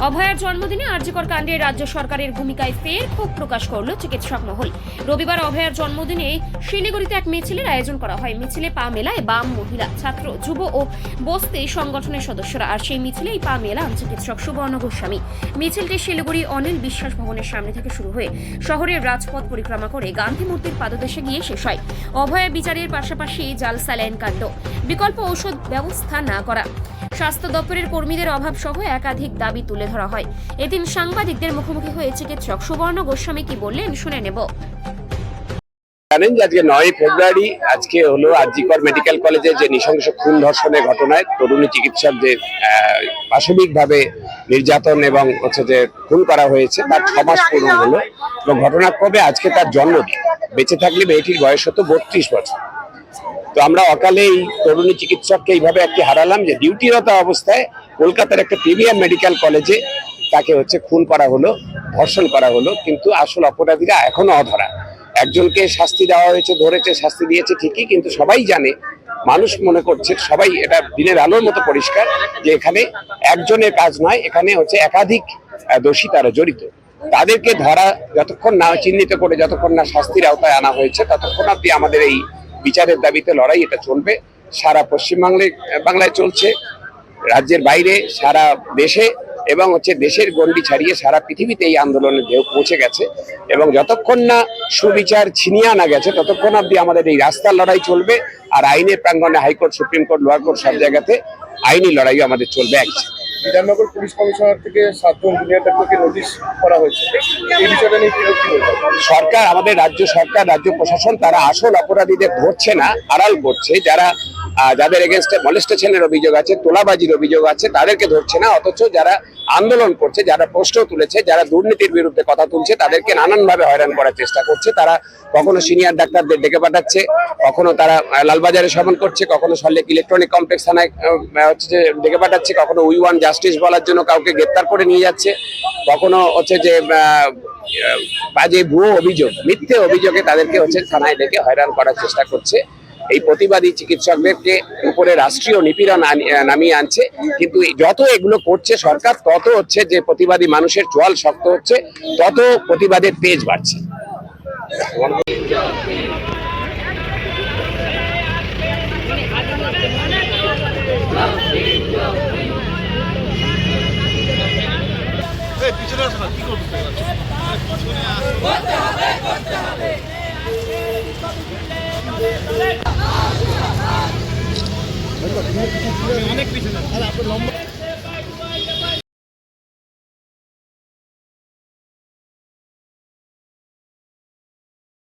অভয়ার জন্মদিনে আরজিকর কাণ্ডে রাজ্য সরকারের ভূমিকায় ফের ক্ষোভ প্রকাশ করল চিকিৎসক মহল। রবিবার অভয়ার জন্মদিনে শিলিগুড়িতে এক মিছিলের আয়োজন করা হয়। মিছিলে পা মেলায় বাম, মহিলা, ছাত্র, যুব ও বস্তি সংগঠনের সদস্যরা। আর সেই মিছিলেই পা মেলান চিকিৎসক সুবর্ণ গোস্বামী। মিছিলটি শিলিগুড়ি অনিল বিশ্বাস ভবনের সামনে থেকে শুরু হয়ে শহরের রাজপথ পরিক্রমা করে গান্ধী মূর্তির পাদদেশে গিয়ে শেষ হয়। অভয়া বিচারের পাশাপাশি জাল স্যালাইন কাণ্ড, বিকল্প ঔষধ ব্যবস্থা না করা, স্বাস্থ্য দপ্তরের কর্মীদের অভাব সহ একাধিক দাবি তুলে ধরা হয়। এদিন সাংবাদিকদের মুখোমুখি হয়ে চিকিৎসক সুবর্ণ গোস্বামী কি বললেন শুনে নেব। জানেন যে আজকে 9 ফেব্রুয়ারি আজকে হলো আরজিকর মেডিকেল কলেজে যে নৃশংস খুন ধর্ষণের ঘটনায় তরুণী চিকিৎসক যে পাশবিকভাবে নির্যাতন এবং হচ্ছে যে খুন করা হয়েছে তার 6 মাস পূর্ণ হলো এবং ঘটনাক্রমে আজকে তার জন্মদিন। বেঁচে থাকলে মেয়েটির বয়স হতো 32 বছর। তো আমরা অকালে এই তরুণী চিকিৎসককে এইভাবে একটি হারালাম যে ডিউটিরত অবস্থায় কলকাতার একটা প্রিমিয়ার মেডিকেল কলেজে তাকে হচ্ছে খুন করা হলো, ধর্ষণ করা হলো, কিন্তু আসল অপরাধীরা এখনো অধরা। একজনকে শাস্তি দেওয়া হয়েছে, ধরেছে, শাস্তি দিয়েছে ঠিকই, কিন্তু সবাই জানে, মানুষ মনে করছে, সবাই এটা দিনের আলোর মতো পরিষ্কার যে এখানে একজনের কাজ নয়, এখানে হচ্ছে একাধিক দোষী তারা জড়িত। তাদেরকে ধরা যতক্ষণ না চিহ্নিত করে যতক্ষণ না শাস্তির আওতায় আনা হয়েছে ততক্ষণ অব্দি আমাদের এই বিচারের দাবিতে লড়াই এটা চলবে। সারা বাংলায় চলছে, রাজ্যের বাইরে, সারা দেশে এবং হচ্ছে দেশের গণ্ডি ছাড়িয়ে সারা পৃথিবীতে এই আন্দোলনের ঢেউ পৌঁছে গেছে এবং যতক্ষণ না সুবিচার ছিনিয়ে আনা গেছে ততক্ষণ অব্দি আমাদের এই রাস্তার লড়াই চলবে। আর আইনের প্রাঙ্গণে high court, supreme court, lower court সব জায়গাতে আইনি লড়াইও আমাদের চলবে। বিধাননগর পুলিশ কমিশনার থেকে 7 জন জুনিয়র ডাক্তারকে নোটিশ করা হয়েছে, এই বিষয়টা নিয়ে কি সরকার, আমাদের রাজ্য সরকার, রাজ্য প্রশাসন তারা আসল অপরাধীদের ধরছে না, আড়াল করছে। যাদের এগেনস্টে মলেস্টেশনের অভিযোগ আছে, তোলাবাজির অভিযোগ আছে, তাদেরকে ধরছে না, অথচ যারা আন্দোলন করছে, যারা প্রশ্ন তুলেছে, যারা দুর্নীতির বিরুদ্ধে কথা তুলছে তাদেরকে নানানভাবে হয়রান করার চেষ্টা করছে। তারা কখনো সিনিয়র ডাক্তারদের ডেকে পাঠাচ্ছে, কখনো তারা লালবাজারে সমন করছে, কখনো সল্টলেক ইলেকট্রনিক কমপ্লেক্স থানায় হচ্ছে ডেকে পাঠাচ্ছে, কখনো উই ওয়ান্ট জাস্টিস বলার জন্য কাউকে গ্রেপ্তার করে নিয়ে যাচ্ছে, কখনো হচ্ছে যে বাজে ভুয়ো অভিযোগ, মিথ্যে অভিযোগে তাদেরকে হচ্ছে থানায় ডেকে হয়রান করার চেষ্টা করছে। এই প্রতিবাদী চিকিৎসকদেরকে উপরে রাষ্ট্রীয় নিপীড়ন নামিয়ে আনছে। কিন্তু যত এগুলো করছে সরকার, তত হচ্ছে যে প্রতিবাদী মানুষের চোয়াল শক্ত হচ্ছে, তত প্রতিবাদের তেজ বাড়ছে। অনেক পিছনে